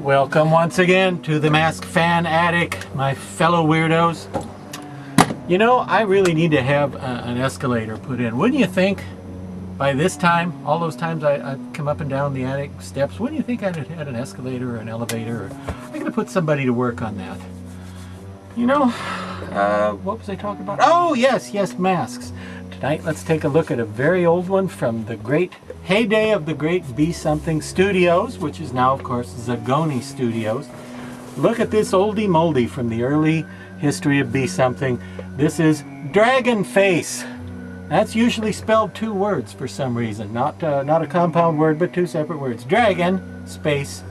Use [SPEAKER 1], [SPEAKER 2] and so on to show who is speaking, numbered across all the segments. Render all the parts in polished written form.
[SPEAKER 1] Welcome once again to the Mask Fan Attic, my fellow weirdos. You know, I really need to have an escalator put in. Wouldn't you think by this time, all those times I've come up and down the attic steps, wouldn't you think I'd have had an escalator or an elevator? Or I'm going to put somebody to work on that. You know, what was I talking about? Oh, yes, masks. Tonight, let's take a look at a very old one from the great heyday of the great Be Something Studios, which is now, of course, Zagoni Studios. Look at this oldie moldy from the early history of Be Something. This is Dragon Face. That's usually spelled two words for some reason. Not a compound word, but two separate words. Dragon, space,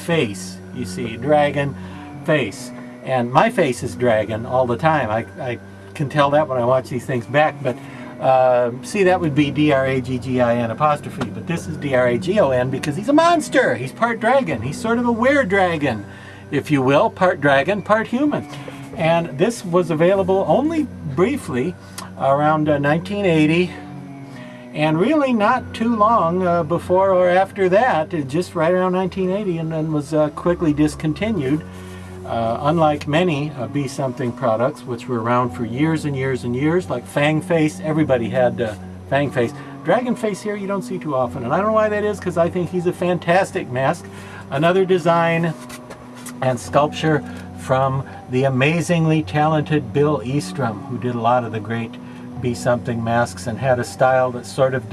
[SPEAKER 1] face. You see, Dragon Face. And my face is dragon all the time. I can tell that when I watch these things back, but see, that would be D-R-A-G-G-I-N apostrophe, but this is D-R-A-G-O-N because he's a monster. He's part dragon. He's sort of a were-dragon, if you will, part dragon, part human. And this was available only briefly around 1980, and really not too long before or after that, just right around 1980, and then was quickly discontinued. Unlike many Be Something products, which were around for years and years and years, like Fang Face, everybody had Fang Face. Dragon Face here you don't see too often, and I don't know why that is, because I think he's a fantastic mask. Another design and sculpture from the amazingly talented Bill Eastrom, who did a lot of the great Be Something masks and had a style that sort of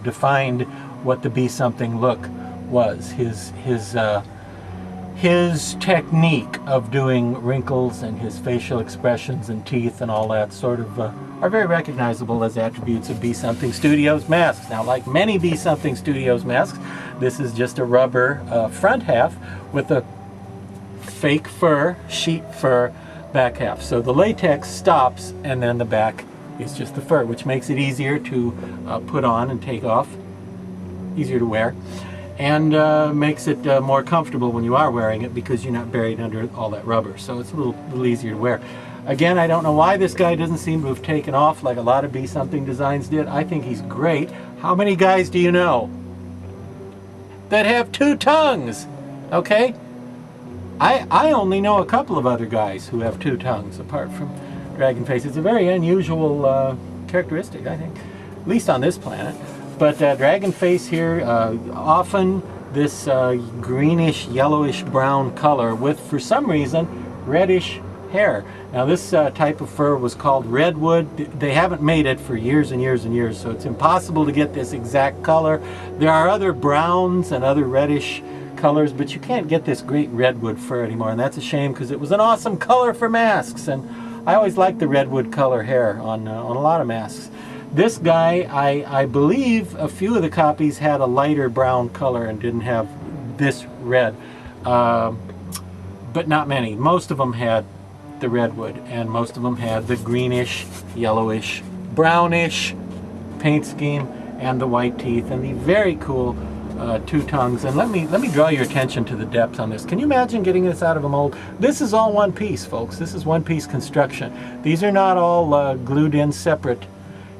[SPEAKER 1] defined what the Be Something look was. His technique of doing wrinkles and his facial expressions and teeth and all that sort of are very recognizable as attributes of Be Something Studios masks. Now, like many Be Something Studios masks, this is just a rubber front half with a fake fur, sheet fur back half. So the latex stops and then the back is just the fur, which makes it easier to put on and take off, easier to wear. And makes it more comfortable when you are wearing it because you're not buried under all that rubber. So it's a little easier to wear. Again, I don't know why this guy doesn't seem to have taken off like a lot of Be Something designs did. I think he's great. How many guys do you know that have two tongues? Okay? I only know a couple of other guys who have two tongues apart from Dragon Face. It's a very unusual characteristic, I think, at least on this planet. But Dragon Face here, often this greenish, yellowish brown color with, for some reason, reddish hair. Now this type of fur was called redwood. They haven't made it for years and years and years, so it's impossible to get this exact color. There are other browns and other reddish colors, but you can't get this great redwood fur anymore, and that's a shame because it was an awesome color for masks, and I always liked the redwood color hair on a lot of masks. This guy, I believe a few of the copies had a lighter brown color and didn't have this red, but not many. Most of them had the redwood, and most of them had the greenish, yellowish, brownish paint scheme and the white teeth and the very cool two tongues. And let me draw your attention to the depth on this. Can you imagine getting this out of a mold? This is all one piece, folks. This is one piece construction. These are not all glued in separate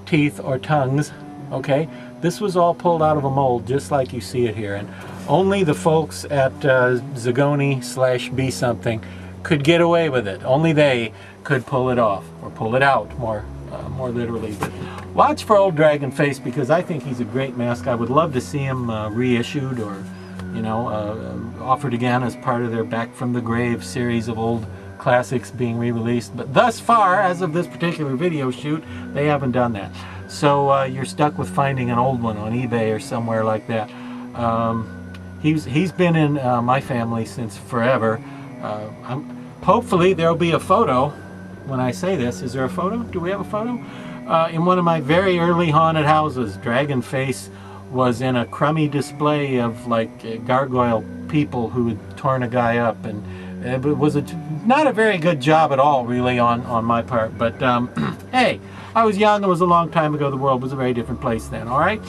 [SPEAKER 1] teeth or tongues, okay? This was all pulled out of a mold just like you see it here, and only the folks at Zagoni / Be Something could get away with it. Only they could pull it off, or pull it out more literally. But watch for old Dragon Face because I think he's a great mask. I would love to see him reissued or, you know, offered again as part of their Back from the Grave series of old classics being re-released, but thus far, as of this particular video shoot, they haven't done that. So you're stuck with finding an old one on eBay or somewhere like that. He's been in my family since forever. Hopefully there'll be a photo when I say this. Is there a photo? Do we have a photo? In one of my very early haunted houses, Dragon Face was in a crummy display of like gargoyle people who had torn a guy up, and it was not a very good job at all, really, on my part. But hey, I was young. It was a long time ago. The world was a very different place then, all right?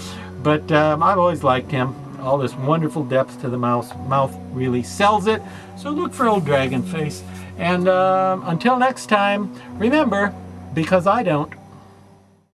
[SPEAKER 1] But I've always liked him. All this wonderful depth to the mouth really sells it. So look for old Dragon Face. And until next time, remember, because I don't,